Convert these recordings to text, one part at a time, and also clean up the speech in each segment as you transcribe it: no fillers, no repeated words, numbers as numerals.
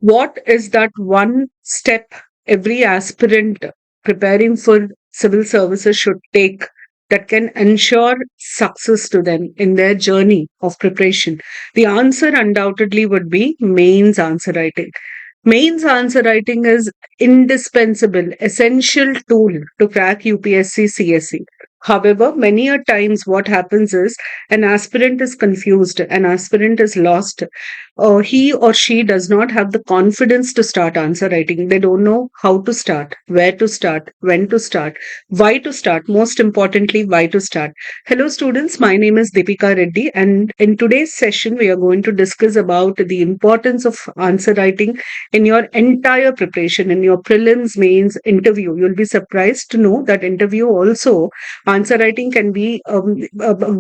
What is that one step every aspirant preparing for civil services should take that can ensure success to them in their journey of preparation? The answer undoubtedly would be mains answer writing. Mains answer writing is indispensable, essential tool to crack UPSC CSE. However, many a times what happens is an aspirant is confused, an aspirant is lost. He or she does not have the confidence to start answer writing. They don't know how to start, where to start, when to start, why to start. Most importantly, why to start. Hello, students. My name is Deepika Reddy, and in today's session, we are going to discuss about the importance of answer writing in your entire preparation, in your prelims, mains, interview. You'll be surprised to know that interview also, answer writing can be a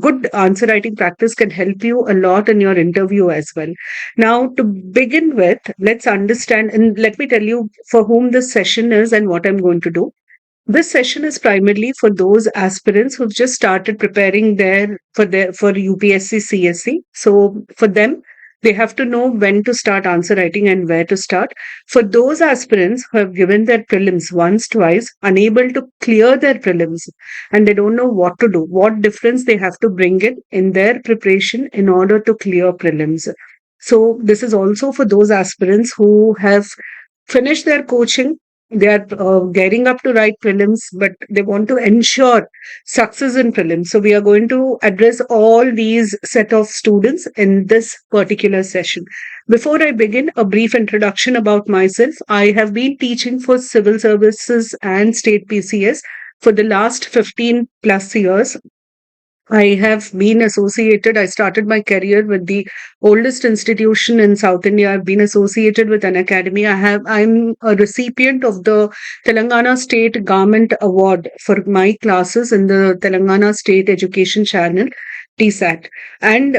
good answer writing practice can help you a lot in your interview as well. Now, to begin with, let's understand and let me tell you for whom this session is and what I'm going to do. This session is primarily for those aspirants who've just started preparing for UPSC CSE. So for them, they have to know when to start answer writing and where to start. For those aspirants who have given their prelims once, twice, unable to clear their prelims, and they don't know what to do, what difference they have to bring in their preparation in order to clear prelims. So this is also for those aspirants who have finished their coaching. They are gearing up to write prelims, but they want to ensure success in prelims. So we are going to address all these set of students in this particular session. Before I begin, a brief introduction about myself. I have been teaching for civil services and state PCS for the last 15 plus years. I have been associated. I started my career with the oldest institution in South India. I've been associated with an academy. I'm a recipient of the Telangana State Government Award for my classes in the Telangana State Education Channel, TSAT. And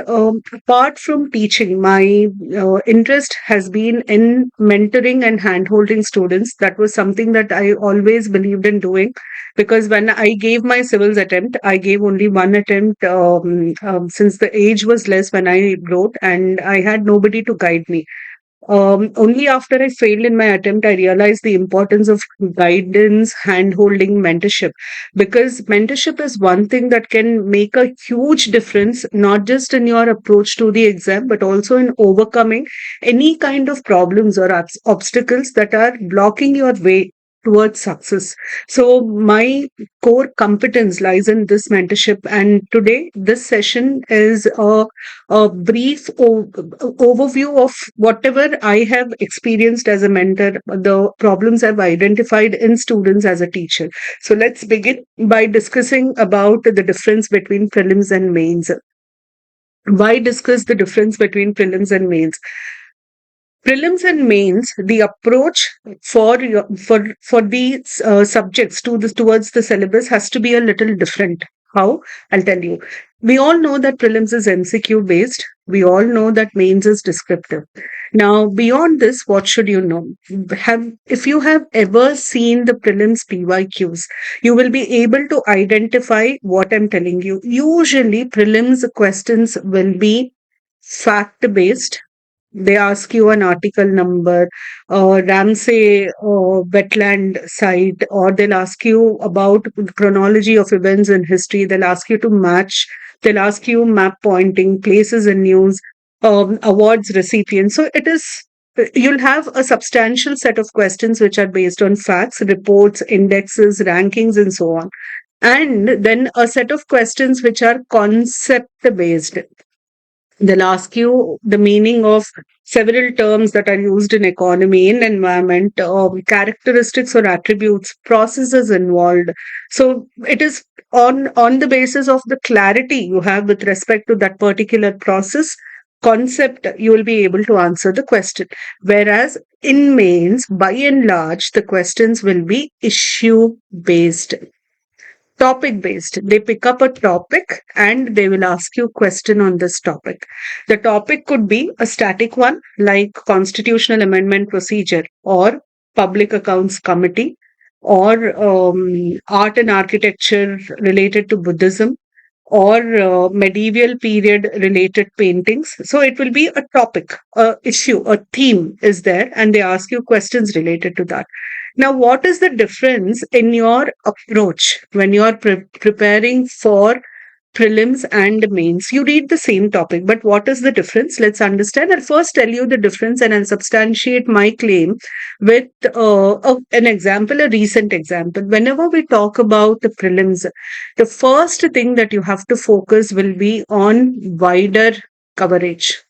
apart from teaching, my interest has been in mentoring and handholding students. That was something that I always believed in doing, because when I gave my civils attempt, I gave only one attempt, since the age was less when I wrote, and I had nobody to guide me. Only after I failed in my attempt, I realized the importance of guidance, hand holding, mentorship. Because mentorship is one thing that can make a huge difference, not just in your approach to the exam, but also in overcoming any kind of problems or obstacles that are blocking your way towards success. So, my core competence lies in this mentorship. And today, this session is a brief overview of whatever I have experienced as a mentor, the problems I've identified in students as a teacher. So let's begin by discussing about the difference between prelims and mains. Why discuss the difference between prelims and mains? Prelims and mains, the approach for the subjects towards the syllabus has to be a little different. How? I'll tell you. We all know that prelims is MCQ based. We all know that mains is descriptive. Now, beyond this, what should you know? If you have ever seen the prelims PYQs, you will be able to identify what I'm telling you. Usually, prelims questions will be fact based. They ask you an article number, Ramsay wetland site, or they'll ask you about chronology of events in history. They'll ask you to match. They'll ask you map pointing, places in news, awards recipients. So it is. You'll have a substantial set of questions which are based on facts, reports, indexes, rankings, and so on. And then a set of questions which are concept based. They'll ask you the meaning of several terms that are used in economy, in environment, characteristics or attributes, processes involved. So it is on the basis of the clarity you have with respect to that particular process concept, you will be able to answer the question. Whereas in mains, by and large, the questions will be issue based, topic based. They pick up a topic and they will ask you a question on this topic. The topic could be a static one like constitutional amendment procedure, or public accounts committee, or art and architecture related to Buddhism, or medieval period related paintings. So it will be a topic, a issue, a theme is there, and they ask you questions related to that. Now, what is the difference in your approach when you are preparing for prelims and mains? You read the same topic, but what is the difference? Let's understand. I'll first tell you the difference and I'll substantiate my claim with an example, a recent example. Whenever we talk about the prelims, the first thing that you have to focus will be on wider coverage.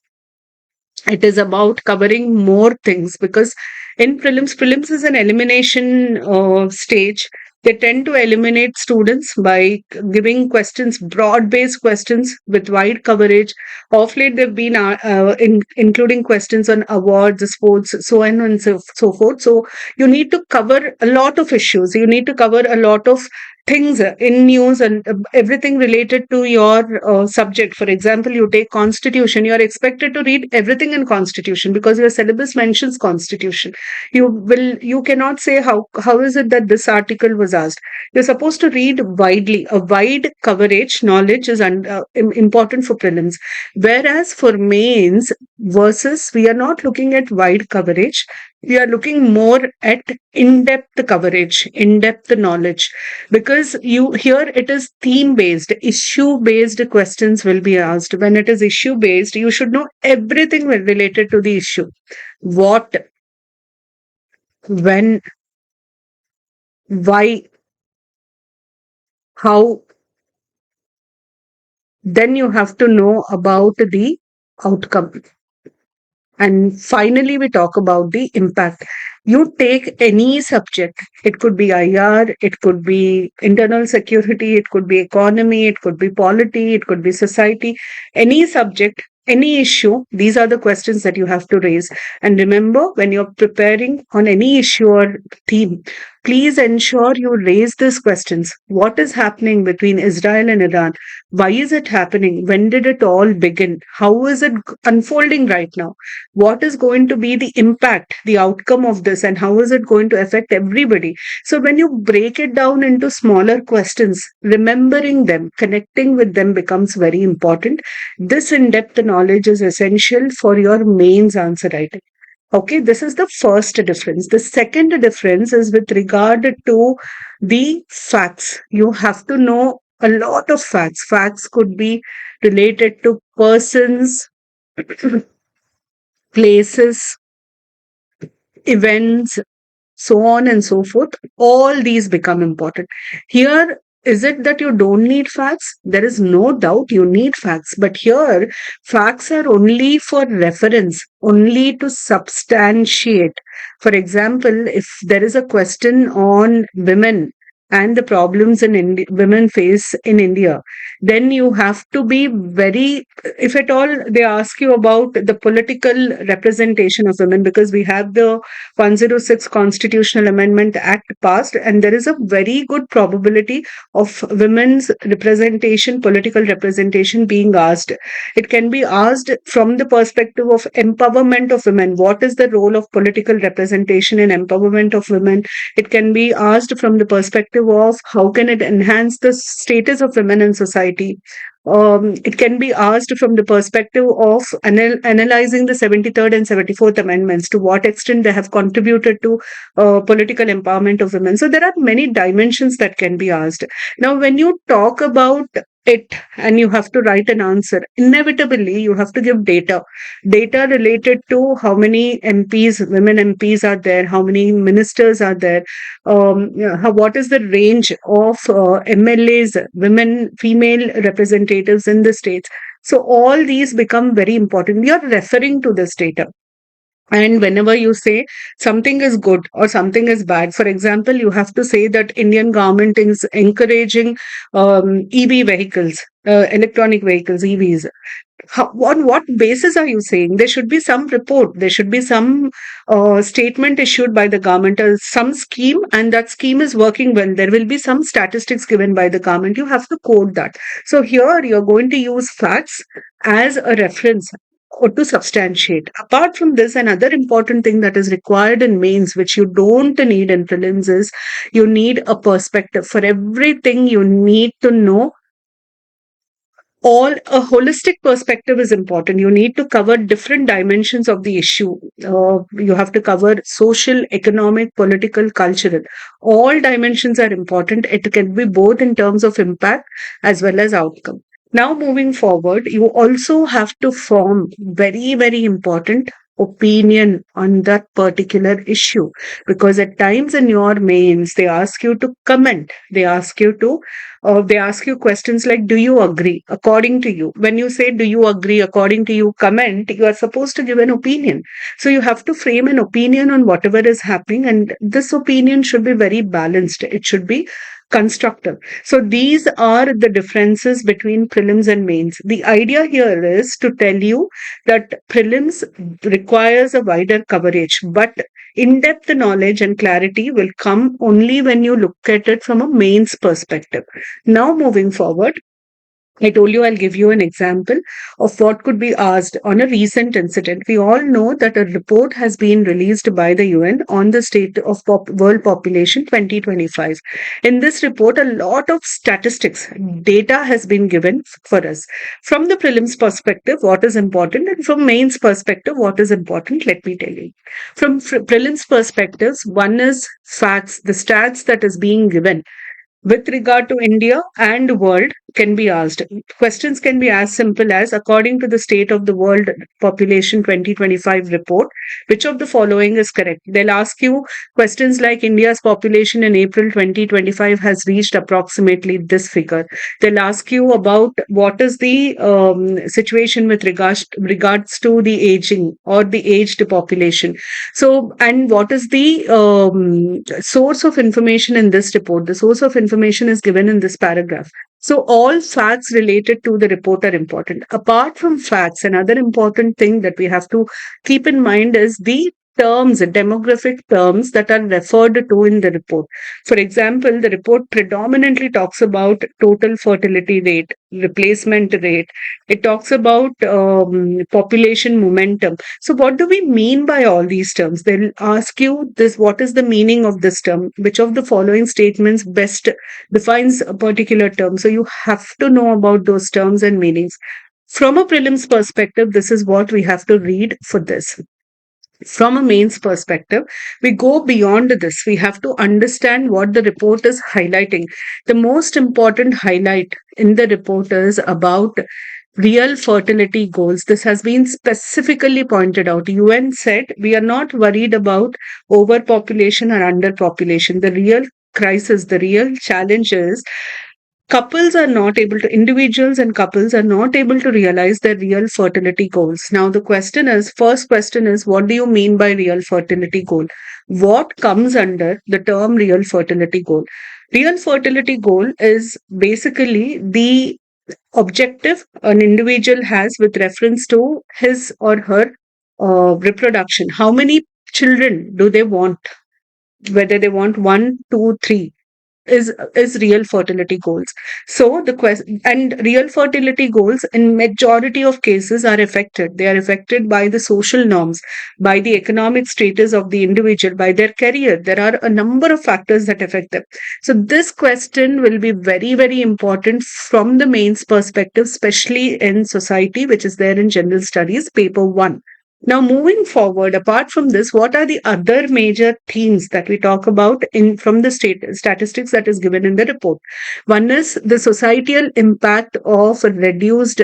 It is about covering more things, because in prelims is an elimination stage. They tend to eliminate students by giving questions, broad based questions with wide coverage. Of late they've been including questions on awards, sports, so on and so forth. So you need to cover a lot of issues, you need to cover a lot of things in news and everything related to your subject. For example, you take constitution, you are expected to read everything in constitution because your syllabus mentions constitution. You cannot say how is it that this article was asked. You're supposed to read widely. A wide coverage knowledge is important for prelims, whereas for mains versus, we are not looking at wide coverage, we are looking more at in-depth coverage, in-depth knowledge, because you here it is theme based, issue based questions will be asked. When it is issue based, you should know everything related to the issue. What, when, why, how. Then you have to know about the outcome. And finally, we talk about the impact. You take any subject, it could be IR, it could be internal security, it could be economy, it could be polity, it could be society, any subject, any issue. These are the questions that you have to raise. And remember, when you're preparing on any issue or theme, please ensure you raise these questions. What is happening between Israel and Iran? Why is it happening? When did it all begin? How is it unfolding right now? What is going to be the impact, the outcome of this, and how is it going to affect everybody? So when you break it down into smaller questions, remembering them, connecting with them becomes very important. This in-depth knowledge is essential for your mains answer writing. Okay, this is the first difference. The second difference is with regard to the facts. You have to know a lot of facts. Facts could be related to persons, places, events, so on and so forth. All these become important. Here, is it that you don't need facts? There is no doubt you need facts. But here, facts are only for reference, only to substantiate. For example, if there is a question on women and the problems women face in India, then you have to be very, if at all they ask you about the political representation of women, because we have the 106 Constitutional Amendment Act passed, and there is a very good probability of women's representation, political representation being asked. It can be asked from the perspective of empowerment of women. What is the role of political representation in empowerment of women? It can be asked from the perspective of how can it enhance the status of women in society. It can be asked from the perspective of analyzing the 73rd and 74th Amendments, to what extent they have contributed to political empowerment of women. So there are many dimensions that can be asked. Now, when you talk about it and you have to write an answer, inevitably you have to give data related to how many MPs, women MPs are there, how many ministers are there, what is the range of MLAs, women, female representatives in the states. So all these become very important. You're referring to this data. And whenever you say something is good or something is bad, for example, you have to say that Indian government is encouraging EV vehicles, electronic vehicles, EVs. On what basis are you saying? There should be some report, there should be some statement issued by the government, some scheme, and that scheme is working well. There will be some statistics given by the government. You have to quote that. So here you're going to use facts as a reference or to substantiate. Apart from this, another important thing that is required in mains, which you don't need in prelims, is you need a perspective. For everything, you need to know all a holistic perspective is important. You need to cover different dimensions of the issue. You have to cover social, economic, political, cultural. All dimensions are important. It can be both in terms of impact as well as outcome. Now, moving forward, you also have to form very, very important opinion on that particular issue, because at times in your mains they ask you to comment, they ask you questions like, do you agree according to you? When you say do you agree according to you, comment, you are supposed to give an opinion. So you have to frame an opinion on whatever is happening, and this opinion should be very balanced, it should be constructive. So these are the differences between prelims and mains. The idea here is to tell you that prelims requires a wider coverage, but in-depth knowledge and clarity will come only when you look at it from a mains perspective. Now, moving forward, I told you I'll give you an example of what could be asked on a recent incident. We all know that a report has been released by the UN on the state of world population 2025. In this report, a lot of statistics, data has been given for us. From the prelims perspective, what is important, and from mains perspective, what is important, let me tell you. From prelims perspectives, one is facts, the stats that is being given with regard to India and world can be asked. Questions can be as simple as, according to the state of the world population 2025 report, which of the following is correct? They'll ask you questions like, India's population in April 2025 has reached approximately this figure. They'll ask you about what is the situation with regards to the aging or the aged population. So, and what is the source of information in this report? The source of information is given in this paragraph. So, all facts related to the report are important. Apart from facts, another important thing that we have to keep in mind is the terms, demographic terms that are referred to in the report. For example, the report predominantly talks about total fertility rate, replacement rate. It talks about population momentum. So, what do we mean by all these terms? They'll ask you this: what is the meaning of this term? Which of the following statements best defines a particular term? So, you have to know about those terms and meanings. From a prelims perspective, this is what we have to read for this. From a mains perspective, we go beyond this. We have to understand what the report is highlighting. The most important highlight in the report is about real fertility goals. This has been specifically pointed out. UN said we are not worried about overpopulation or underpopulation. The real crisis, the real challenge is individuals and couples are not able to realize their real fertility goals. Now, the first question is, what do you mean by real fertility goal? What comes under the term real fertility goal? Real fertility goal is basically the objective an individual has with reference to his or her reproduction. How many children do they want? Whether they want one, two, three is real fertility goals. So the question, and real fertility goals in majority of cases are affected. They are affected by the social norms, by the economic status of the individual, by their career. There are a number of factors that affect them. So this question will be very, very important from the mains perspective, especially in society, which is there in general studies, paper 1. Now, moving forward, apart from this, what are the other major themes that we talk about in from the statistics that is given in the report? One is the societal impact of reduced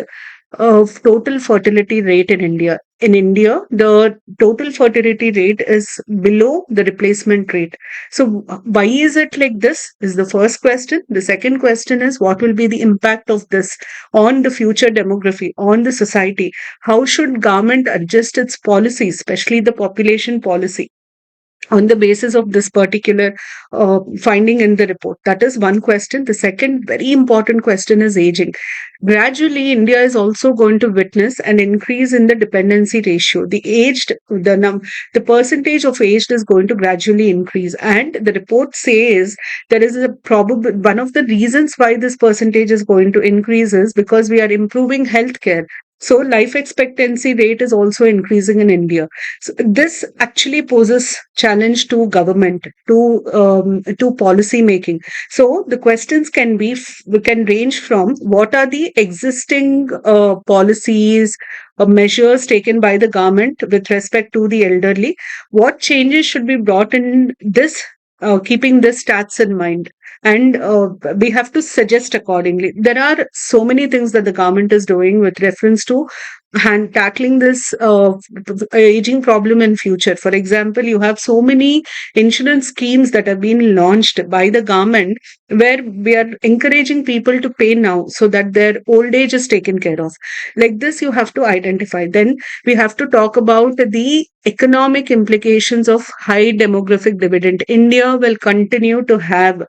of total fertility rate in India. In India, the total fertility rate is below the replacement rate. So, why is it like this? Is the first question. The second question is, what will be the impact of this on the future demography, on the society? How should government adjust its policy, especially the population policy, on the basis of this particular finding in the report? That is one question. The second very important question is aging. Gradually, India is also going to witness an increase in the dependency ratio. The percentage of aged is going to gradually increase, and the report says there is a probable one of the reasons why this percentage is going to increase is because we are improving healthcare. So life expectancy rate is also increasing in India. So this actually poses challenge to government, to policy making. So the questions can range from what are the existing policies or measures taken by the government with respect to the elderly. What changes should be brought in this, keeping this stats in mind, and we have to suggest accordingly. There are so many things that the government is doing with reference to tackling this aging problem in future. For example, you have so many insurance schemes that have been launched by the government, where we are encouraging people to pay now so that their old age is taken care of. Like this, you have to identify. Then we have to talk about the economic implications of high demographic dividend. India will continue to have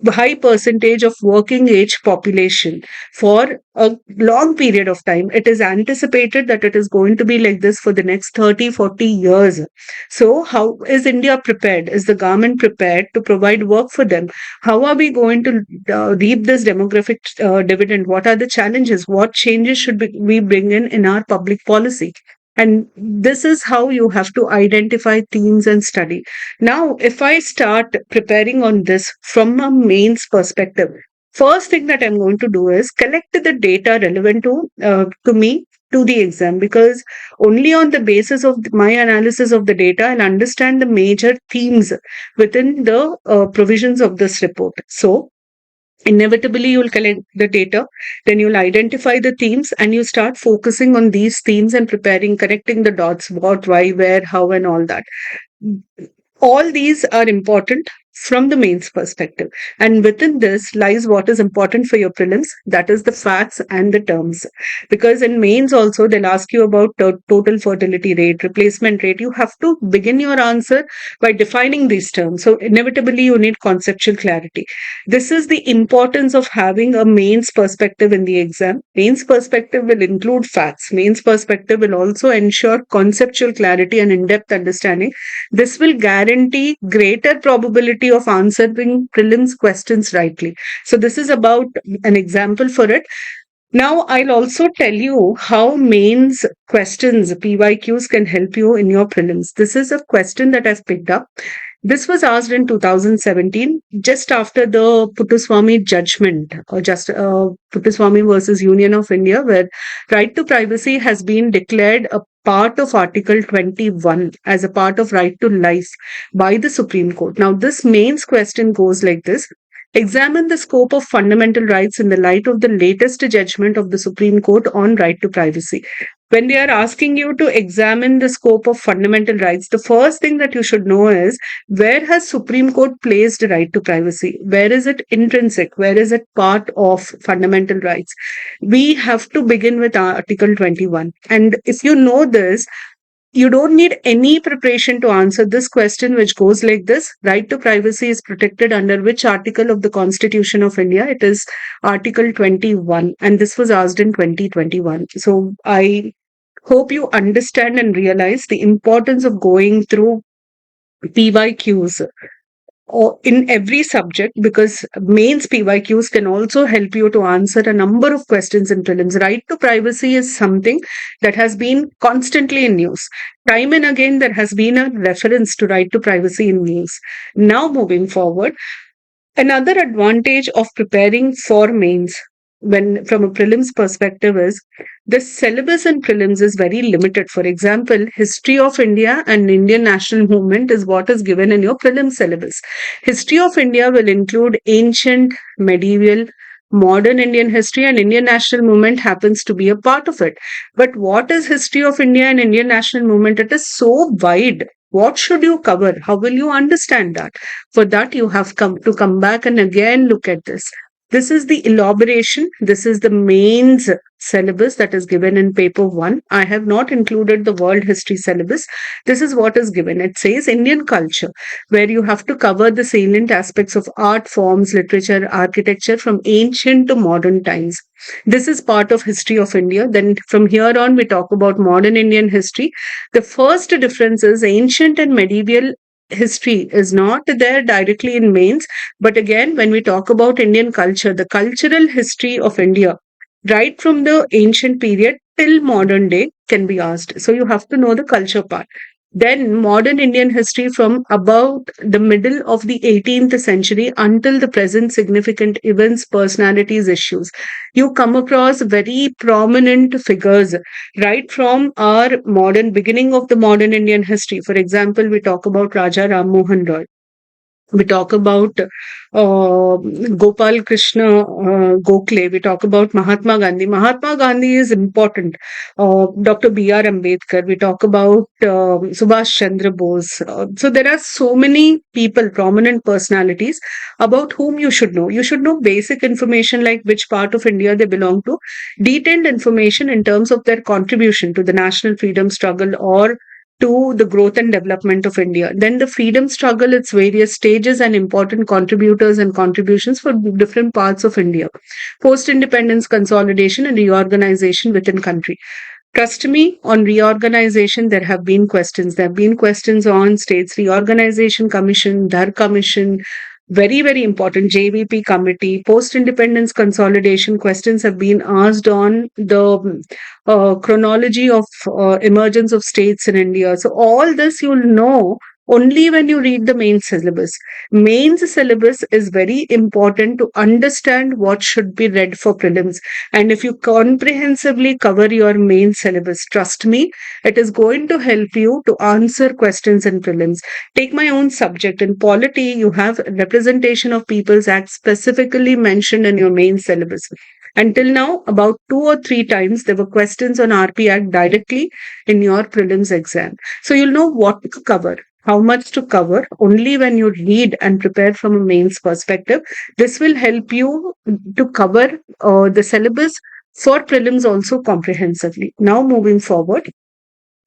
high percentage of working age population for a long period of time. It is anticipated that it is going to be like this for the next 30, 40 years. So how is India prepared? Is the government prepared to provide work for them? How are we going to reap this demographic dividend? What are the challenges? What changes should we bring in our public policy? And this is how you have to identify themes and study. Now, if I start preparing on this from a mains perspective, first thing that I'm going to do is collect the data relevant to me, to the exam, because only on the basis of my analysis of the data, I'll understand the major themes within the provisions of this report. So inevitably you'll collect the data, then you'll identify the themes, and you start focusing on these themes and preparing, connecting the dots, what, why, where, how, and all that. All these are important from the mains perspective, and within this lies what is important for your prelims, that is the facts and the terms. Because in mains also they'll ask you about total fertility rate, replacement rate. You have to begin your answer by defining these terms, so inevitably you need conceptual clarity. This is the importance of having a mains perspective in the exam. Mains perspective will include facts. Mains perspective will also ensure conceptual clarity and in-depth understanding. This will guarantee greater probability of answering prelims questions rightly. So this is about an example for it. Now, I'll also tell you how mains questions, PYQs, can help you in your prelims. This is a question that I've picked up. This was asked in 2017, just after the Puttaswamy judgment, or just Puttaswamy versus Union of India, where right to privacy has been declared a part of Article 21 as a part of right to life by the Supreme Court. Now, this mains question goes like this. Examine the scope of fundamental rights in the light of the latest judgment of the Supreme Court on right to privacy. When they are asking you to examine the scope of fundamental rights, the first thing that you should know is, where has Supreme Court placed right to privacy? Where is it intrinsic? Where is it part of fundamental rights? We have to begin with Article 21. And if you know this, you don't need any preparation to answer this question, which goes like this. Right to privacy is protected under which article of the Constitution of India? It is Article 21. And this was asked in 2021. So I hope you understand and realize the importance of going through PYQs or in every subject, because mains PYQs can also help you to answer a number of questions in prelims. Right to privacy is something that has been constantly in news. Time and again, there has been a reference to right to privacy in news. Now, moving forward, another advantage of preparing for mains, when from a prelims perspective, is the syllabus in prelims is very limited. For example, history of India and Indian national movement is what is given in your prelim syllabus. History of India will include ancient, medieval, modern Indian history, and Indian national movement happens to be a part of it. But what is history of India and Indian national movement? It is so wide. What should you cover? How will you understand that? For that, you have to come back and again look at this. This is the elaboration. This is the mains syllabus that is given in paper 1. I have not included the world history syllabus. This is what is given. It says Indian culture, where you have to cover the salient aspects of art forms, literature, architecture from ancient to modern times. This is part of history of India. Then from here on, we talk about modern Indian history. The first difference is ancient and medieval history is not there directly in mains. But again, when we talk about Indian culture, the cultural history of India, right from the ancient period till modern day can be asked. So you have to know the culture part. Then modern Indian history from about the middle of the 18th century until the present, significant events, personalities, issues. You come across very prominent figures right from our modern beginning of the modern Indian history. For example, we talk about Raja Ram Mohan Roy. We talk about Gopal Krishna Gokhale. We talk about Mahatma Gandhi. Mahatma Gandhi is important. Dr. B.R. Ambedkar. We talk about Subhash Chandra Bose. So there are so many people, prominent personalities, about whom you should know. You should know basic information like which part of India they belong to, detailed information in terms of their contribution to the national freedom struggle or to the growth and development of India. Then the freedom struggle, its various stages and important contributors and contributions for different parts of India. Post independence consolidation and reorganization within country. Trust me, on reorganization, there have been questions. There have been questions on States Reorganization Commission, Dhar Commission, very, very important JVP committee, post independence consolidation. Questions have been asked on the chronology of emergence of states in India. So, all this you'll know only when you read the main syllabus. Mains syllabus is very important to understand what should be read for prelims. And if you comprehensively cover your main syllabus, trust me, it is going to help you to answer questions in prelims. Take my own subject. In polity, you have representation of People's Act specifically mentioned in your main syllabus. Until now, about 2 or 3 times there were questions on RP Act directly in your prelims exam. So you'll know what to cover, how much to cover only when you read and prepare from a mains perspective. This will help you to cover the syllabus for prelims also comprehensively. Now, moving forward,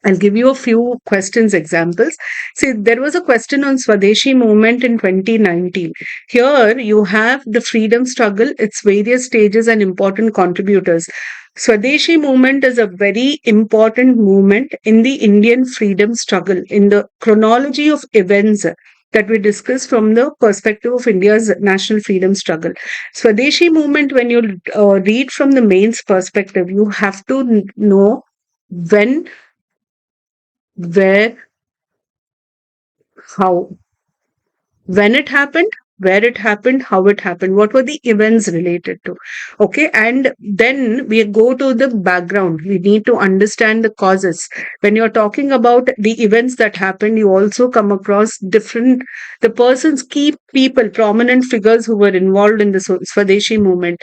I'll give you a few questions examples. See, there was a question on Swadeshi movement in 2019. Here you have the freedom struggle, its various stages and important contributors. Swadeshi movement is a very important movement in the Indian freedom struggle, in the chronology of events that we discuss from the perspective of India's national freedom struggle. Swadeshi movement, when you read from the mains perspective, you have to know when, where, how, when it happened, where it happened, how it happened, what were the events related to. Okay, and then we go to the background. We need to understand the causes. When you're talking about the events that happened, you also come across different, the persons, key people, prominent figures who were involved in the Swadeshi movement.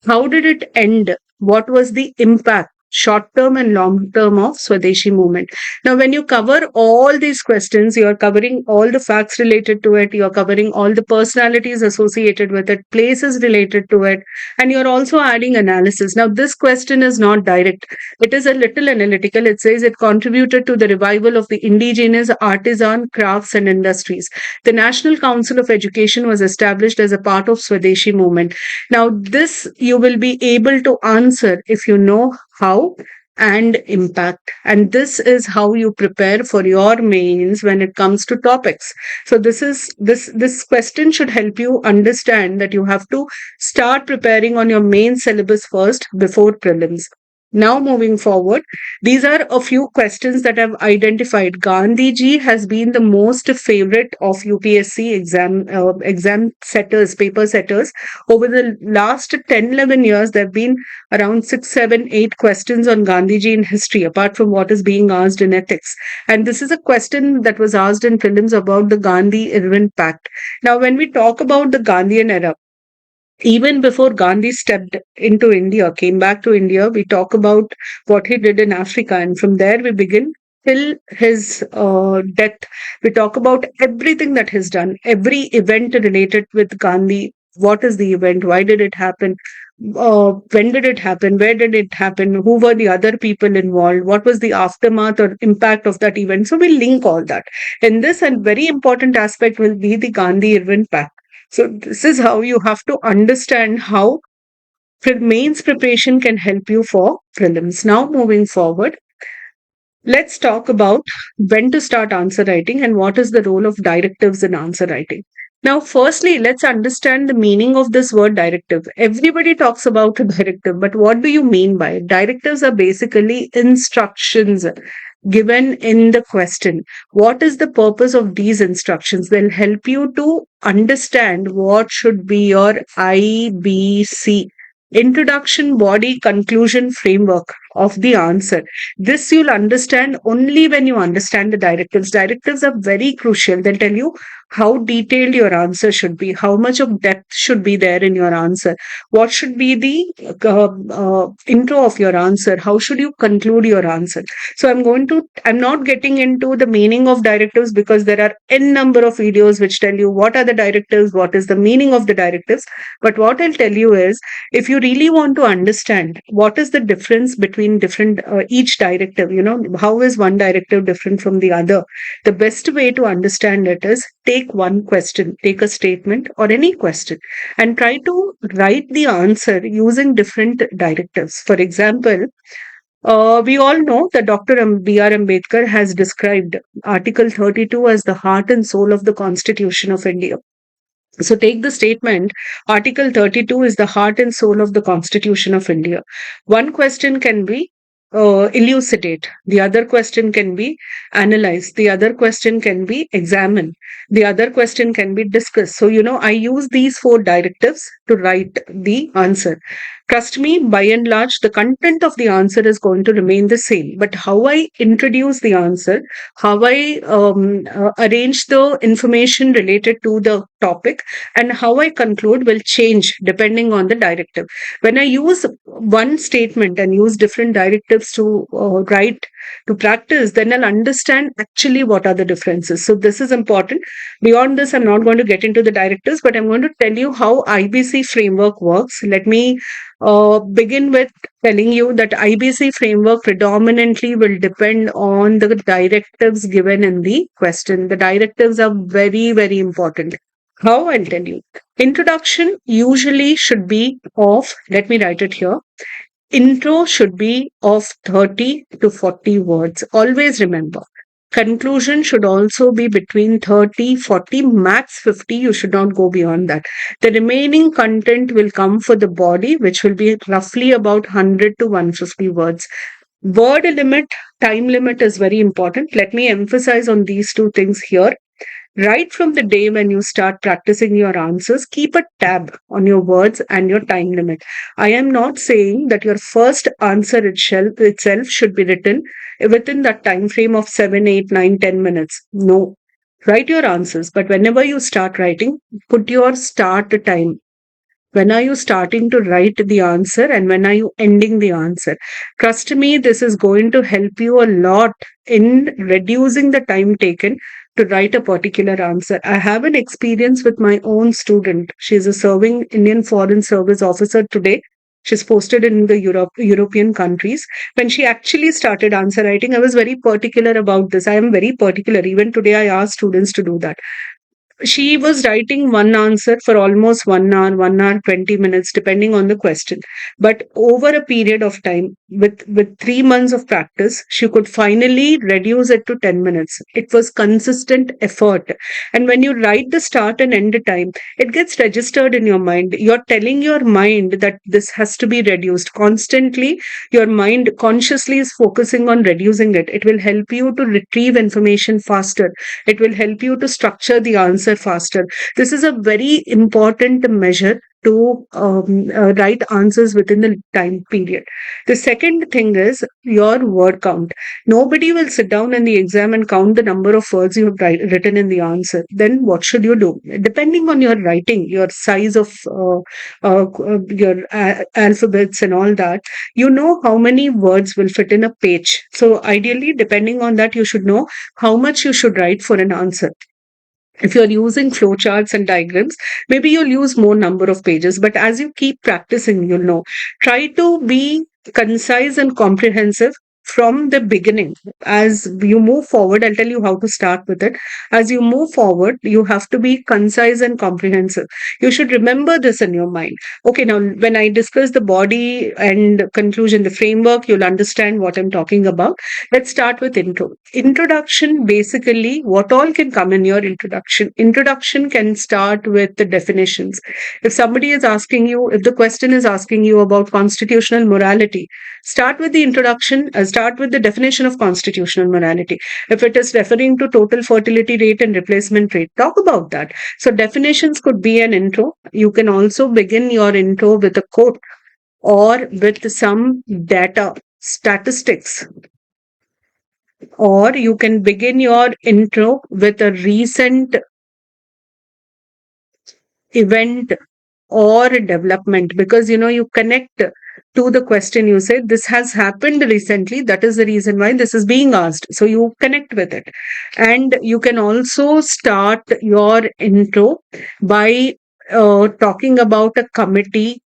How did it end? What was the impact, short term and long term, of Swadeshi movement? Now, when you cover all these questions, you're covering all the facts related to it, you're covering all the personalities associated with it, places related to it, and you're also adding analysis. Now, this question is not direct, it is a little analytical. It says it contributed to the revival of the indigenous artisan crafts and industries. The National Council of Education was established as a part of Swadeshi movement. Now, this you will be able to answer if you know how and impact. And this is how you prepare for your mains when it comes to topics. So this question should help you understand that you have to start preparing on your main syllabus first before prelims. Now, moving forward, these are a few questions that I've identified. Gandhiji has been the most favorite of UPSC exam setters, paper setters. Over the last 10, 11 years, there have been around 6, 7, 8 questions on Gandhiji in history, apart from what is being asked in ethics. And this is a question that was asked in prelims about the Gandhi-Irwin Pact. Now, when we talk about the Gandhian era, even before Gandhi stepped into India, came back to India, we talk about what he did in Africa. And from there, we begin till his death. We talk about everything that he's done, every event related with Gandhi. What is the event? Why did it happen? When did it happen? Where did it happen? Who were the other people involved? What was the aftermath or impact of that event? So we'll link all that. In this, and very important aspect will be the Gandhi-Irwin Pact. So this is how you have to understand how mains preparation can help you for prelims. Now, moving forward, let's talk about when to start answer writing and what is the role of directives in answer writing. Now, firstly, let's understand the meaning of this word directive. Everybody talks about a directive, but what do you mean by it? Directives are basically instructions given in the question. What is the purpose of these instructions? They'll help you to understand what should be your IBC, introduction, body, conclusion, framework of the answer. This you'll understand only when you understand the directives. Directives are very crucial. They'll tell you how detailed your answer should be, how much of depth should be there in your answer, what should be the intro of your answer, how should you conclude your answer. So I'm not getting into the meaning of directives because there are n number of videos which tell you what are the directives, what is the meaning of the directives. But what I'll tell you is, if you really want to understand what is the difference between different each directive, how is one directive different from the other, the best way to understand it is take one question, take a statement or any question, and try to write the answer using different directives. For example, we all know that Dr. B.R. Ambedkar has described Article 32 as the heart and soul of the Constitution of India. So take the statement, Article 32 is the heart and soul of the Constitution of India. One question can be elucidate, the other question can be analyze, the other question can be examine, the other question can be discuss. So, I use these four directives to write the answer. Trust me, by and large, the content of the answer is going to remain the same. But how I introduce the answer, how I arrange the information related to the topic, and how I conclude will change depending on the directive. When I use one statement and use different directives to write, to practice, then I'll understand actually what are the differences. So this is important. Beyond this, I'm not going to get into the directives, but I'm going to tell you how IBC framework works. Let me begin with telling you that IBC framework predominantly will depend on the directives given in the question. The directives are very, very important. How? I'll tell you. Introduction usually should be of, let me write it here. Intro should be of 30 to 40 words. Always remember. Conclusion should also be between 30, 40, max 50. You should not go beyond that. The remaining content will come for the body, which will be roughly about 100 to 150 words. Word limit, time limit is very important. Let me emphasize on these two things here. Right from the day when you start practicing your answers, keep a tab on your words and your time limit. I am not saying that your first answer itself should be written within that time frame of 7, 8, 9, 10 minutes. No. Write your answers, but whenever you start writing, put your start time. When are you starting to write the answer and when are you ending the answer? Trust me, this is going to help you a lot in reducing the time taken to write a particular answer. I have an experience with my own student. She's a serving Indian Foreign Service officer today. She's posted in the European countries. When she actually started answer writing, I was very particular about this. I am very particular. Even today, I ask students to do that. She was writing one answer for almost 1 hour, 20 minutes, depending on the question. But over a period of time, with 3 months of practice, she could finally reduce it to 10 minutes. It was consistent effort. And when you write the start and end time, it gets registered in your mind. You're telling your mind that this has to be reduced constantly. Your mind consciously is focusing on reducing it. It will help you to retrieve information faster. It will help you to structure the answer faster. This is a very important measure to write answers within the time period. The second thing is your word count. Nobody will sit down in the exam and count the number of words you have written in the answer. Then what should you do? Depending on your writing, your size of your alphabets and all that, you know how many words will fit in a page. So ideally, depending on that, you should know how much you should write for an answer. If you're using flowcharts and diagrams, maybe you'll use more number of pages. But as you keep practicing, you'll know. Try to be concise and comprehensive. from the beginning. As you move forward, I'll tell you how to start with it. As you move forward, you have to be concise and comprehensive. You should remember this in your mind. Okay, now when I discuss the body and conclusion, the framework, you'll understand what I'm talking about. Let's start with intro. Introduction, basically, what all can come in your introduction? Introduction can start with the definitions. If somebody is asking you, if the question is asking you about constitutional morality, start with the introduction, start with the definition of constitutional morality. If it is referring to total fertility rate and replacement rate, talk about that. So, definitions could be an intro. You can also begin your intro with a quote or with some data, statistics, or you can begin your intro with a recent event or development, because you connect to the question. You say this has happened recently, that is the reason why this is being asked, so you connect with it. And you can also start your intro by talking about a committee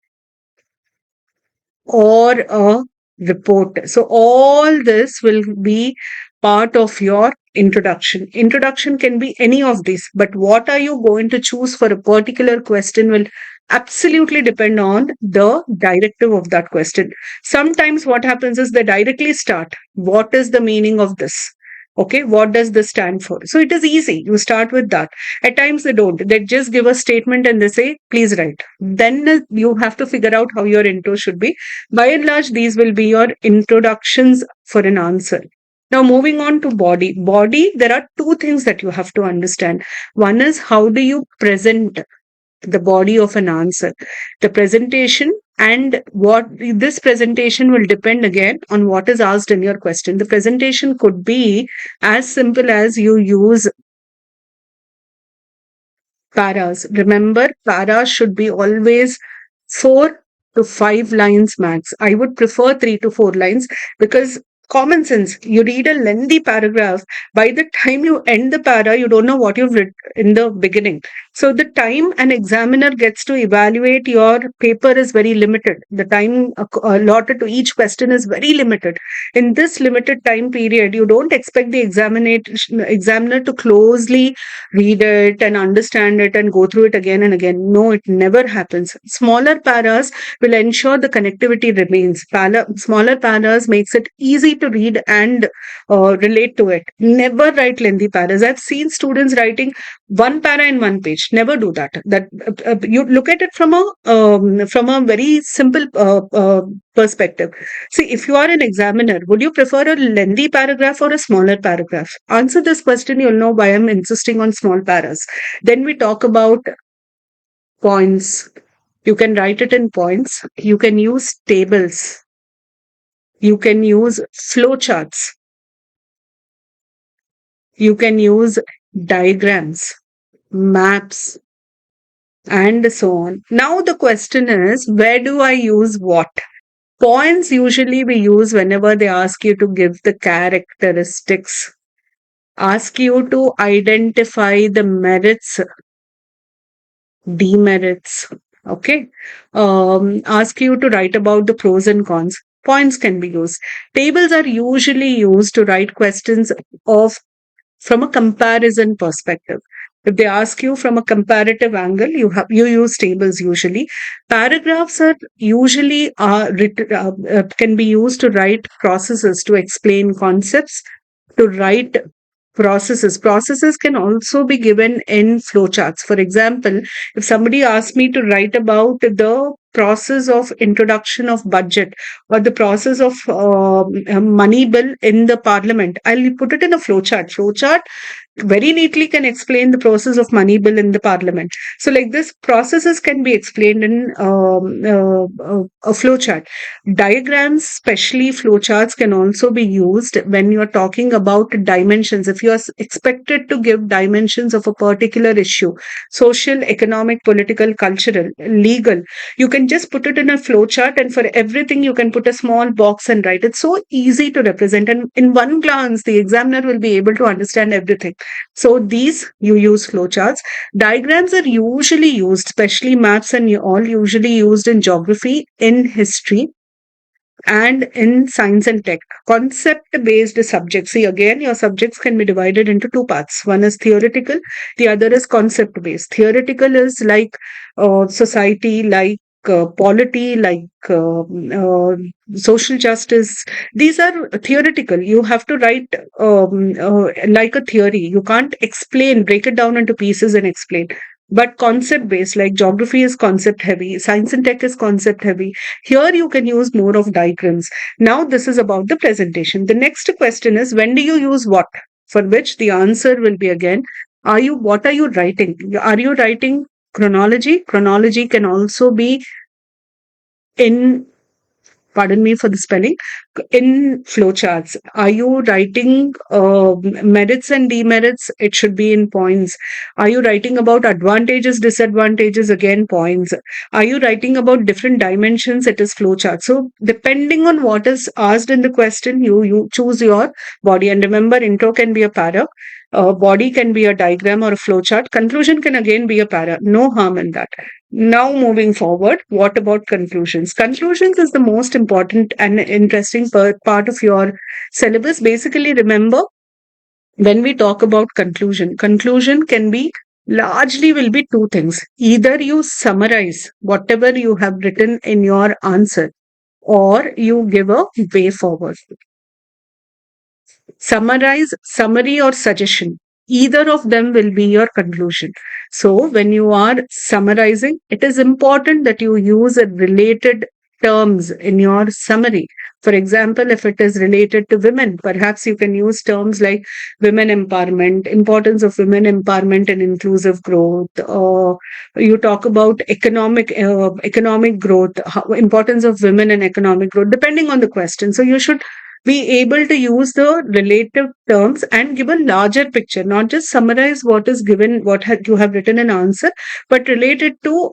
or a report. So all this will be part of your introduction. Introduction can be any of these, but what are you going to choose for a particular question will absolutely depend on the directive of that question. Sometimes what happens is they directly start, what is the meaning of this? Okay, what does this stand for? So it is easy. You start with that. At times they don't. They just give a statement and they say, please write. Then you have to figure out how your intro should be. By and large, these will be your introductions for an answer. Now, moving on to body. Body, there are two things that you have to understand. One is, how do you present the body of an answer? The presentation, and what this presentation will depend again on what is asked in your question. The presentation could be as simple as you use paras. Remember, paras should be always 4 to 5 lines max. I would prefer 3 to 4 lines, because common sense, you read a lengthy paragraph, by the time you end the para, you don't know what you've written in the beginning. So the time an examiner gets to evaluate your paper is very limited. The time allotted to each question is very limited. In this limited time period, you don't expect the examiner to closely read it and understand it and go through it again and again. No, it never happens. Smaller paras will ensure the connectivity remains. Smaller paras makes it easy to read and relate to it. Never write lengthy paras. I've seen students writing one para in one page. Never do that. You look at it from a very simple perspective. See, if you are an examiner, would you prefer a lengthy paragraph or a smaller paragraph? Answer this question, you'll know why I'm insisting on small paras. Then we talk about points. You can write it in points. You can use tables. You can use flowcharts. You can use diagrams, maps, and so on. Now the question is, where do I use what? Points usually we use whenever they ask you to give the characteristics, ask you to identify the merits, demerits, okay, ask you to write about the pros and cons. Points can be used. Tables are usually used to write questions of from a comparison perspective. If they ask you from a comparative angle, you use tables usually. Paragraphs are usually can be used to write processes, to explain concepts, to write processes. Processes can also be given in flowcharts. For example, if somebody asks me to write about the process of introduction of budget or the process of money bill in the parliament, I'll put it in a flowchart. Flowchart very neatly can explain the process of money bill in the parliament. So like this, processes can be explained in a flowchart. Diagrams, especially flowcharts, can also be used when you're talking about dimensions. If you are expected to give dimensions of a particular issue, social, economic, political, cultural, legal, you can just put it in a flowchart, and for everything you can put a small box and write. It's so easy to represent, and in one glance the examiner will be able to understand everything. So these, you use flowcharts. Diagrams are usually used, especially maps and all, usually used in geography, in history, and in science and tech. Concept-based subjects. See, again, your subjects can be divided into two parts. One is theoretical, the other is concept-based. Theoretical is like society, like polity, like social justice. These are theoretical. You have to write like a theory. You can't break it down into pieces and explain. But concept based, like geography is concept heavy, science and tech is concept heavy. Here you can use more of diagrams. Now this is about the presentation. The next question is, when do you use what? For which the answer will be again, what are you writing? Are you writing chronology? Chronology can also be in, pardon me for the spelling, in flowcharts. Are you writing merits and demerits? It should be in points. Are you writing about advantages, disadvantages? Again, points. Are you writing about different dimensions? It is flowchart. So depending on what is asked in the question, you choose your body. And remember, intro can be a para, body can be a diagram or a flowchart. Conclusion can again be a para. No harm in that. Now, moving forward, what about conclusions? Conclusions is the most important and interesting part of your syllabus. Basically, remember, when we talk about conclusion can be largely will be two things. Either you summarize whatever you have written in your answer, or you give a way forward. Summarize, summary, or suggestion. Either of them will be your conclusion. So, when you are summarizing, it is important that you use a related terms in your summary. For example, if it is related to women, perhaps you can use terms like women empowerment, importance of women empowerment and inclusive growth, or you talk about economic growth, importance of women and economic growth, depending on the question. So you should be able to use the relative terms and give a larger picture, not just summarize what is given, you have written an answer, but related to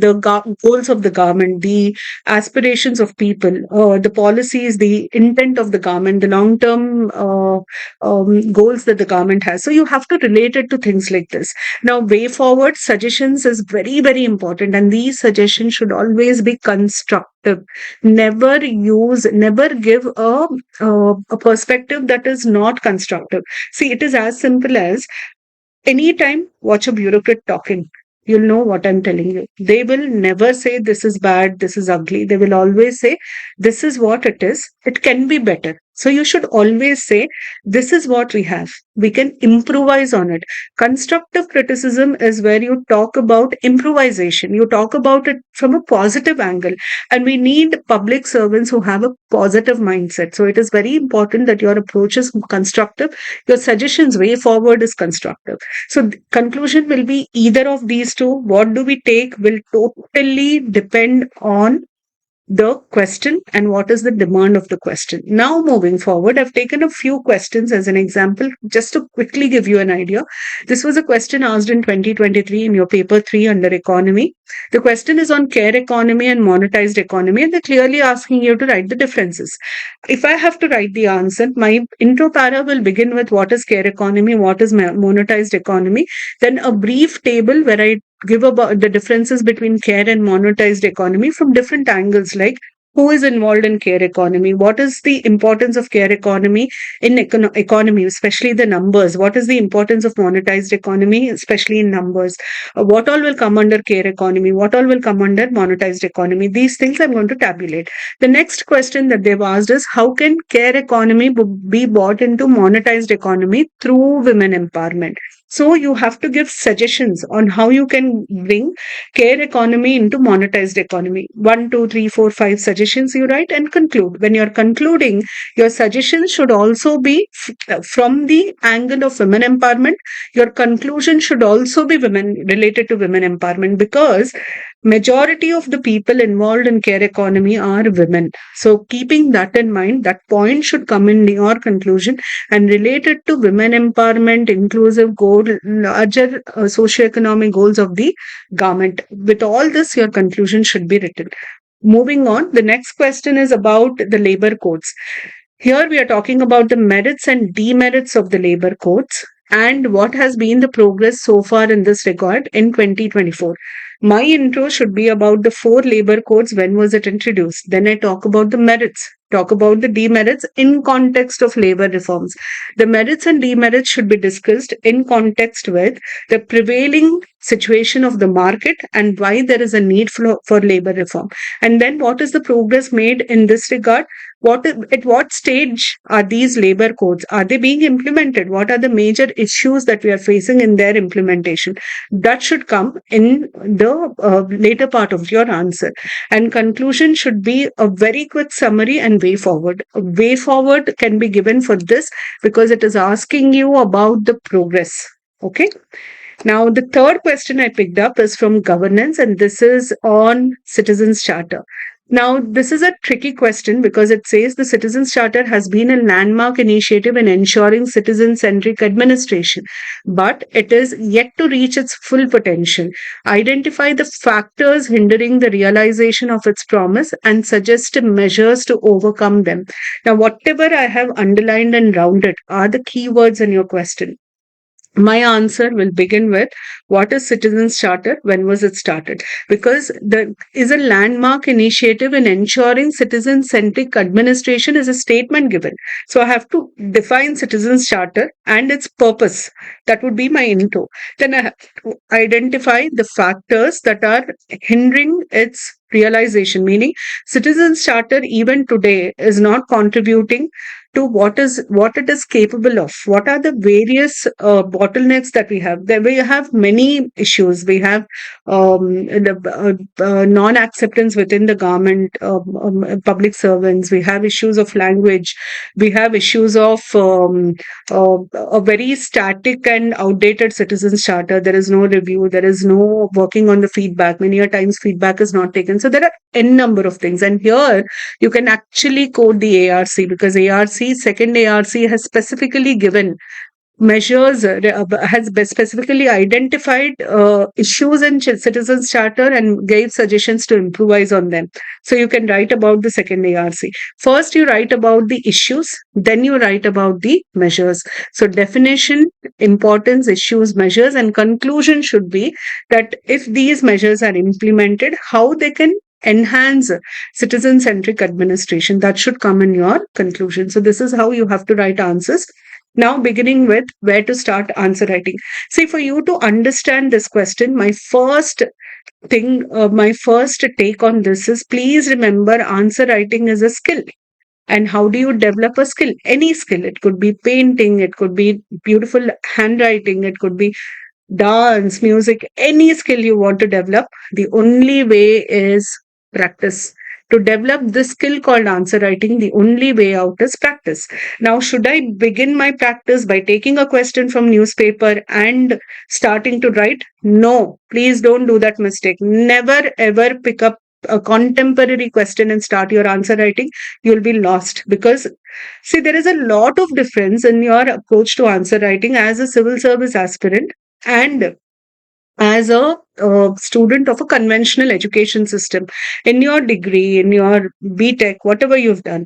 the goals of the government, the aspirations of people, the policies, the intent of the government, the long term goals that the government has. So you have to relate it to things like this. Now, way forward suggestions is very, very important, and these suggestions should always be constructive. Never give a perspective that is not constructive. See, it is as simple as, anytime watch a bureaucrat talking, you'll know what I'm telling you. They will never say this is bad, this is ugly. They will always say this is what it is. It can be better. So you should always say this is what we have. We can improvise on it. Constructive criticism is where you talk about improvisation. You talk about it from a positive angle. And we need public servants who have a positive mindset. So it is very important that your approach is constructive. Your suggestions way forward is constructive. So conclusion will be either of these two. What do we take will totally depend on the question and what is the demand of the question. Now, moving forward, I've taken a few questions as an example just to quickly give you an idea. This was a question asked in 2023 in your paper 3 under economy. The question is on care economy and monetized economy, and they're clearly asking you to write the differences. If I have to write the answer, my intro para will begin with what is care economy, what is monetized economy, then a brief table where I give about the differences between care and monetized economy from different angles, like who is involved in care economy, what is the importance of care economy in economy, especially the numbers, what is the importance of monetized economy, especially in numbers, what all will come under care economy, what all will come under monetized economy. These things I'm going to tabulate. The next question that they've asked is, how can care economy be brought into monetized economy through women empowerment? So you have to give suggestions on how you can bring care economy into monetized economy. 1, 2, 3, 4, 5 suggestions you write and conclude. When you're concluding, your suggestions should also be from the angle of women empowerment. Your conclusion should also be related to women empowerment, because majority of the people involved in care economy are women. So keeping that in mind, that point should come in your conclusion and related to women empowerment, inclusive goal, larger socioeconomic goals of the government. With all this, your conclusion should be written. Moving on, the next question is about the labor codes. Here we are talking about the merits and demerits of the labor codes and what has been the progress so far in this regard in 2024. My intro should be about the four labor codes. When was it introduced? Then I talk about the merits, talk about the demerits in context of labor reforms. The merits and demerits should be discussed in context with the prevailing situation of the market and why there is a need for labor reform. And then what is the progress made in this regard? At what stage are these labor codes? Are they being implemented? What are the major issues that we are facing in their implementation? That should come in the later part of your answer. And conclusion should be a very quick summary and way forward. A way forward can be given for this because it is asking you about the progress. Okay. Now, the third question I picked up is from governance, and this is on Citizens Charter. Now, this is a tricky question because it says the Citizens Charter has been a landmark initiative in ensuring citizen centric administration, but it is yet to reach its full potential. Identify the factors hindering the realization of its promise and suggest measures to overcome them. Now, whatever I have underlined and rounded are the keywords in your question. My answer will begin with what is Citizens Charter? When was it started? Because there is a landmark initiative in ensuring citizen centric administration is a statement given. So I have to define Citizens Charter and its purpose. That would be my intro. Then I have to identify the factors that are hindering its realization, meaning Citizens Charter even today is not contributing to what it is capable of. What are the various bottlenecks that we have? There we have many issues. We have the non-acceptance within the government, public servants. We have issues of language. We have issues of a very static and outdated citizens charter. There is no review. There is no working on the feedback. Many a times feedback is not taken. So there are n number of things. And here you can actually quote the ARC because second ARC has specifically given measures, has specifically identified issues in citizens charter and gave suggestions to improvise on them. So you can write about the second ARC. First you write about the issues, then you write about the measures. So definition, importance, issues, measures, and conclusion should be that if these measures are implemented, how they can enhance citizen centric administration. That should come in your conclusion. So this is how you have to write answers. Now, beginning with where to start answer writing. See, for you to understand this question, my first take on this is please remember answer writing is a skill. And how do you develop a skill? Any skill. It could be painting, it could be beautiful handwriting, it could be dance, music, any skill you want to develop. The only way is practice. To develop this skill called answer writing, the only way out is practice. Now, should I begin my practice by taking a question from newspaper and starting to write? No, please don't do that mistake. Never ever pick up a contemporary question and start your answer writing. You'll be lost because see, there is a lot of difference in your approach to answer writing as a civil service aspirant and as a student of a conventional education system. In your degree, in your BTech, whatever you've done,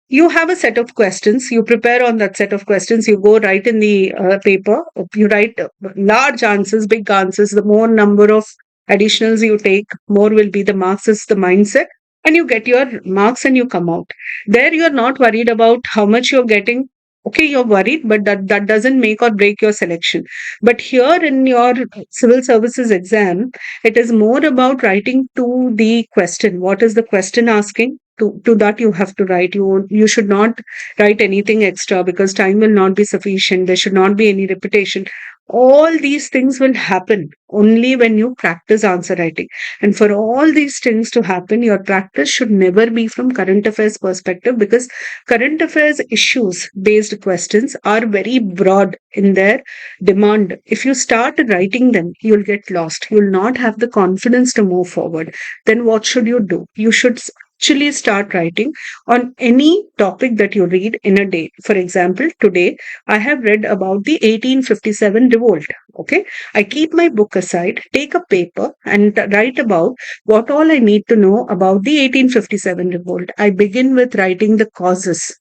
you have a set of questions. You prepare on that set of questions. You go write in the paper. You write large answers, big answers. The more number of additionals you take, more will be the marks, is the mindset. And you get your marks and you come out. There, you're not worried about how much you're getting. Okay, you're worried, but that doesn't make or break your selection. But here in your civil services exam, it is more about writing to the question. What is the question asking? To that you have to write. You should not write anything extra because time will not be sufficient. There should not be any repetition. All these things will happen only when you practice answer writing. And for all these things to happen, your practice should never be from current affairs perspective because current affairs issues based questions are very broad in their demand. If you start writing them, you'll get lost. You'll not have the confidence to move forward. Then what should you do? You should actually start writing on any topic that you read in a day. For example, today I have read about the 1857 revolt. Okay, I keep my book aside, take a paper, and write about what all I need to know about the 1857 revolt. I begin with writing the causes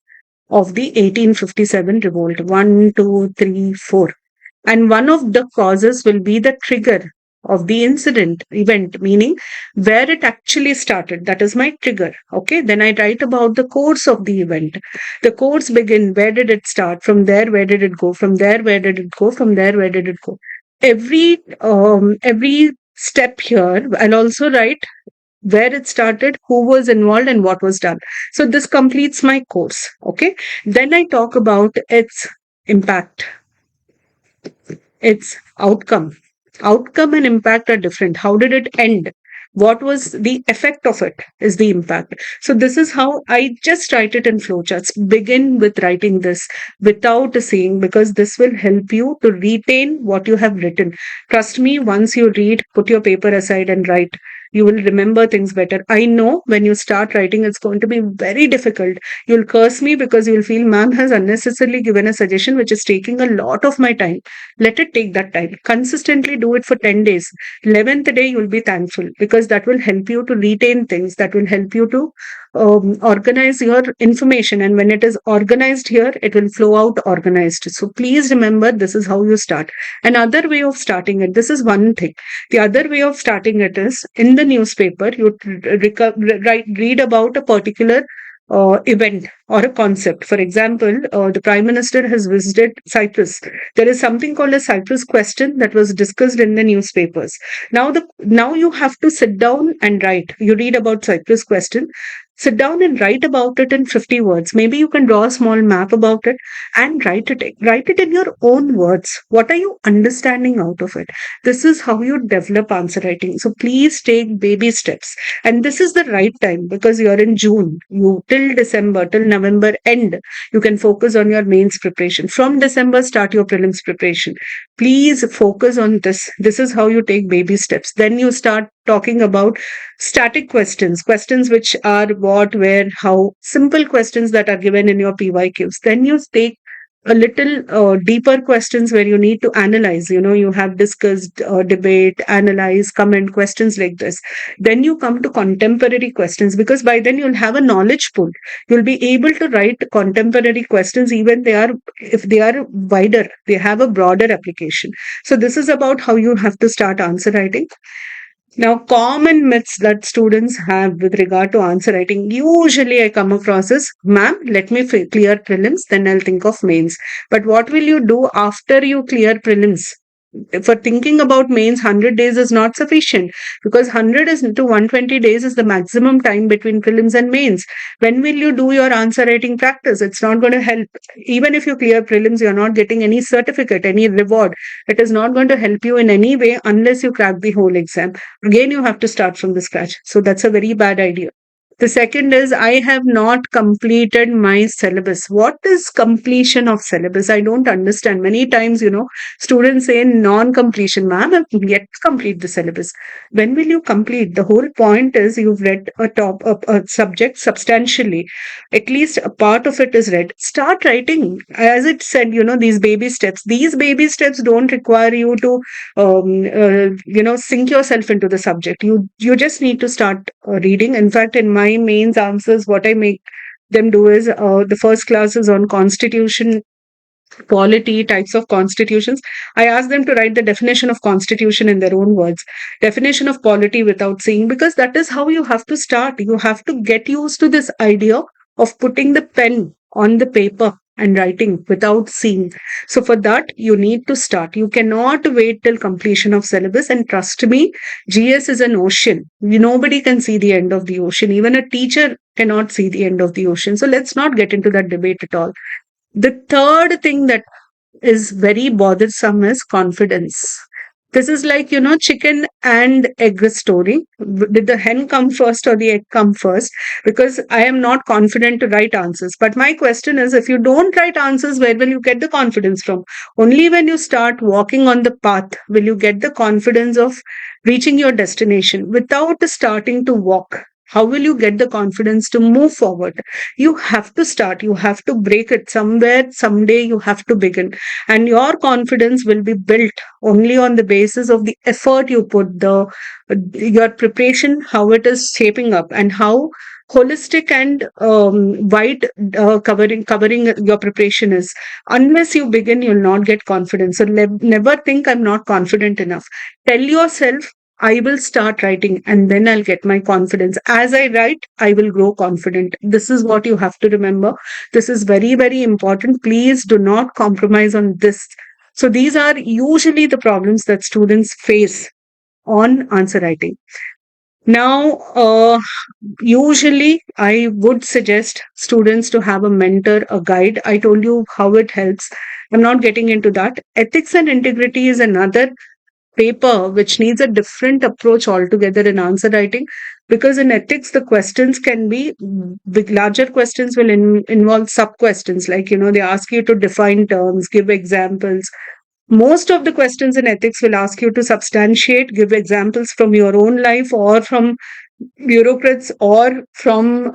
of the 1857 revolt 1, 2, 3, 4. And one of the causes will be the trigger of the event, meaning where it actually started. That is my trigger. Okay. Then I write about the course of the event. The course begin. Where did it start? From there, where did it go? From there, where did it go? From there, where did it go? Every step here, I'll also write where it started, who was involved, and what was done. So this completes my course. Okay. Then I talk about its impact, its outcome. Outcome and impact are different. How did it end? What was the effect of it is the impact. So this is how I just write it in flowcharts. Begin with writing this without saying, because this will help you to retain what you have written. Trust me, once you read, put your paper aside and write, you will remember things better. I know when you start writing, it's going to be very difficult. You'll curse me because you'll feel ma'am has unnecessarily given a suggestion which is taking a lot of my time. Let it take that time. Consistently do it for 10 days. 11th day, you'll be thankful, because that will help you to retain things. That will help you to organize your information. And when it is organized here, it will flow out organized. So please remember, this is how you start. Another way of starting it, this is one thing. The other way of starting it is in the newspaper, you read about a particular event or a concept. For example, the Prime Minister has visited Cyprus. There is something called a Cyprus question that was discussed in the newspapers. Now you have to sit down and write. You read about Cyprus question. Sit down and write about it in 50 words. Maybe you can draw a small map about it and write it. Write it in your own words. What are you understanding out of it? This is how you develop answer writing. So please take baby steps. And this is the right time, because you're in June. You till December, till November end, you can focus on your mains preparation. From December, start your prelims preparation. Please focus on this. This is how you take baby steps. Then you start talking about static questions, questions which are what, where, how, simple questions that are given in your PYQs. Then you take a little deeper questions where you need to analyze. You have discussed, debate, analyze, comment, questions like this. Then you come to contemporary questions, because by then you'll have a knowledge pool. You'll be able to write contemporary questions, even if they are wider, they have a broader application. So this is about how you have to start answer writing. Now, common myths that students have with regard to answer writing, usually I come across is, ma'am, let me clear prelims, then I'll think of mains. But what will you do after you clear prelims? For thinking about mains, 100 days is not sufficient, because 100 to 120 days is the maximum time between prelims and mains. When will you do your answer writing practice? It's not going to help. Even if you clear prelims, you're not getting any certificate, any reward. It is not going to help you in any way unless you crack the whole exam. Again, you have to start from the scratch. So that's a very bad idea. The second is, I have not completed my syllabus. What is completion of syllabus? I don't understand. Many times, students say non-completion. Ma'am, I've yet to complete the syllabus. When will you complete? The whole point is you've read a subject substantially. At least a part of it is read. Start writing. As it said, these baby steps. These baby steps don't require you to, sink yourself into the subject. You just need to start reading. In fact, in my mains answers, what I make them do is, the first class is on constitution, polity, types of constitutions. I ask them to write the definition of constitution in their own words, definition of polity without seeing, because that is how you have to start. You have to get used to this idea of putting the pen on the paper and writing without seeing. So for that, you need to start. You cannot wait till completion of syllabus. And trust me, GS is an ocean. Nobody can see the end of the ocean. Even a teacher cannot see the end of the ocean. So let's not get into that debate at all. The third thing that is very bothersome is confidence. This is like, chicken and egg story. Did the hen come first or the egg come first? Because I am not confident to write answers. But my question is, if you don't write answers, where will you get the confidence from? Only when you start walking on the path will you get the confidence of reaching your destination. Without starting to walk, how will you get the confidence to move forward? You have to start. You have to break it somewhere. Someday you have to begin. And your confidence will be built only on the basis of the effort you put, your preparation, how it is shaping up, and how holistic and wide covering your preparation is. Unless you begin, you'll not get confidence. So never think I'm not confident enough. Tell yourself, I will start writing and then I'll get my confidence. As I write, I will grow confident. This is what you have to remember. This is very, very important. Please do not compromise on this. So these are usually the problems that students face on answer writing. Now, usually I would suggest students to have a mentor, a guide. I told you how it helps. I'm not getting into that. Ethics and integrity is another paper which needs a different approach altogether in answer writing, because in ethics the questions can be big. Larger questions will involve sub questions, like they ask you to define terms, give examples. Most of the questions in ethics will ask you to substantiate, give examples from your own life or from bureaucrats or from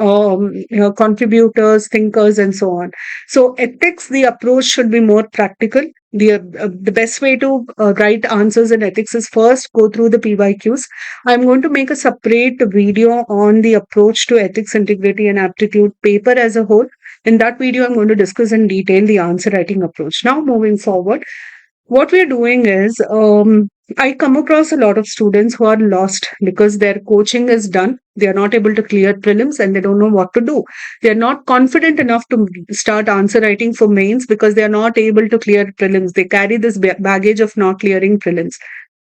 contributors, thinkers, and so on. So, ethics, the approach should be more practical. The best way to write answers in ethics is first go through the PYQs. I'm going to make a separate video on the approach to ethics, integrity, and aptitude paper as a whole. In that video, I'm going to discuss in detail the answer writing approach. Now, moving forward, what we're doing is, I come across a lot of students who are lost because their coaching is done. They are not able to clear prelims and they don't know what to do. They are not confident enough to start answer writing for mains because they are not able to clear prelims. They carry this baggage of not clearing prelims.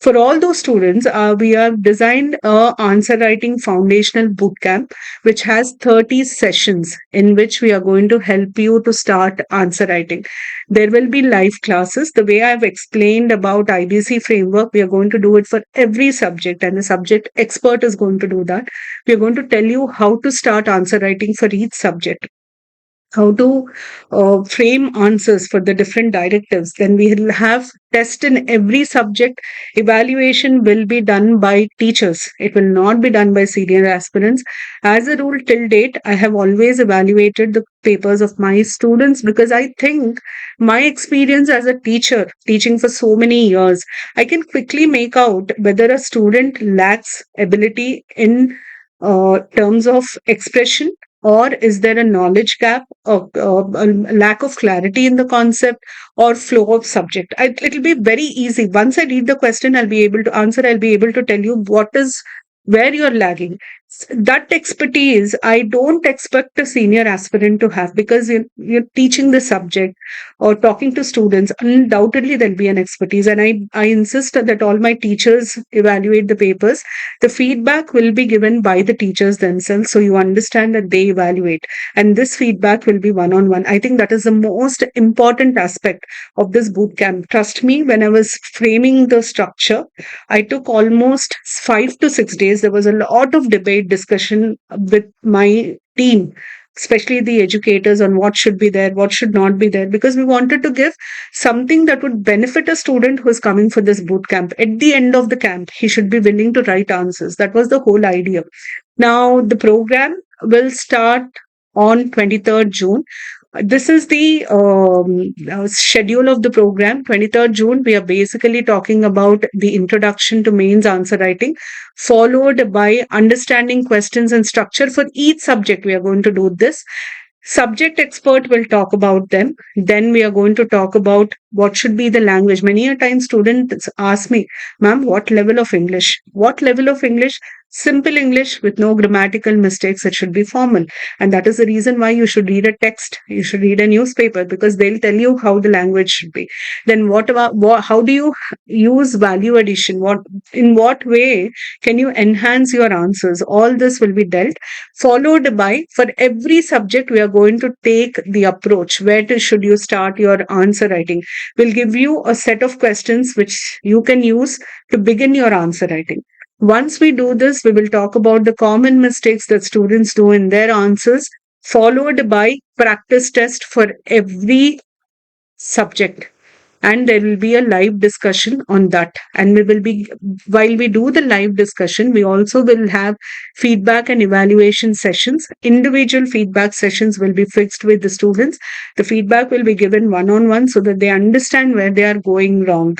For all those students, we have designed a answer writing foundational bootcamp, which has 30 sessions in which we are going to help you to start answer writing. There will be live classes. The way I've explained about IBC framework, we are going to do it for every subject, and the subject expert is going to do that. We are going to tell you how to start answer writing for each subject, how to frame answers for the different directives. Then we will have test in every subject. Evaluation will be done by teachers. It will not be done by senior aspirants. As a rule, till date, I have always evaluated the papers of my students because I think my experience as a teacher, teaching for so many years, I can quickly make out whether a student lacks ability in terms of expression, or is there a knowledge gap, or a lack of clarity in the concept, or flow of subject. It'll be very easy. Once I read the question, I'll be able to answer. I'll be able to tell you where you're lagging. That expertise, I don't expect a senior aspirant to have, because you're teaching the subject or talking to students. Undoubtedly, there'll be an expertise. And I insist that all my teachers evaluate the papers. The feedback will be given by the teachers themselves. So you understand that they evaluate. And this feedback will be one-on-one. I think that is the most important aspect of this boot camp. Trust me, when I was framing the structure, I took almost 5 to 6 days. There was a lot of debate, discussion with my team, especially the educators, on what should be there, what should not be there, because we wanted to give something that would benefit a student who is coming for this boot camp. At the end of the camp, he should be willing to write answers. That was the whole idea. Now, the program will start on 23rd June. This is the schedule of the program. 23rd June, we are basically talking about the introduction to mains answer writing, followed by understanding questions and structure for each subject. We are going to do this. Subject expert will talk about them. Then we are going to talk about what should be the language. Many a time students ask me, ma'am, what level of English? What level of English? Simple English with no grammatical mistakes. It should be formal. And that is the reason why you should read a text. You should read a newspaper, because they'll tell you how the language should be. Then how do you use value addition? In what way can you enhance your answers? All this will be dealt. Followed by, for every subject, we are going to take the approach. Should you start your answer writing? We'll give you a set of questions which you can use to begin your answer writing. Once we do this, we will talk about the common mistakes that students do in their answers, followed by practice test for every subject. And there will be a live discussion on that. And while we do the live discussion, we also will have feedback and evaluation sessions. Individual feedback sessions will be fixed with the students. The feedback will be given one-on-one so that they understand where they are going wrong.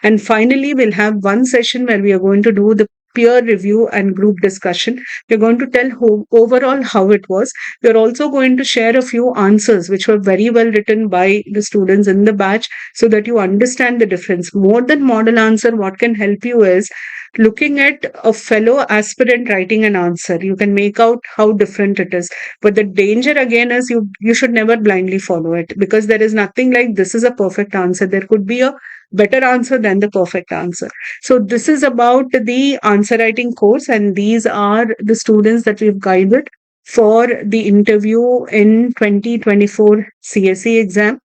And finally, we'll have one session where we are going to do the peer review and group discussion. We're going to tell overall how it was. We're also going to share a few answers which were very well written by the students in the batch so that you understand the difference. More than model answer, what can help you is looking at a fellow aspirant writing an answer. You can make out how different it is. But the danger again is you should never blindly follow it, because there is nothing like this is a perfect answer. There could be a better answer than the perfect answer. So this is about the answer writing course, and these are the students that we've guided for the interview in 2024 CSE exam.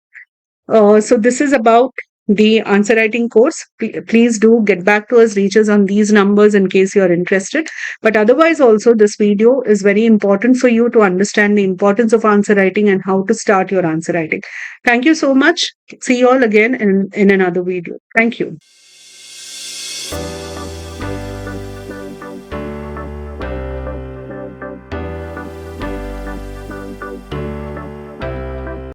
So this is about the answer writing course. Please do get back to us, reach us on these numbers in case you're interested. But otherwise also, this video is very important for you to understand the importance of answer writing and how to start your answer writing. Thank you so much. See you all again in another video. Thank you.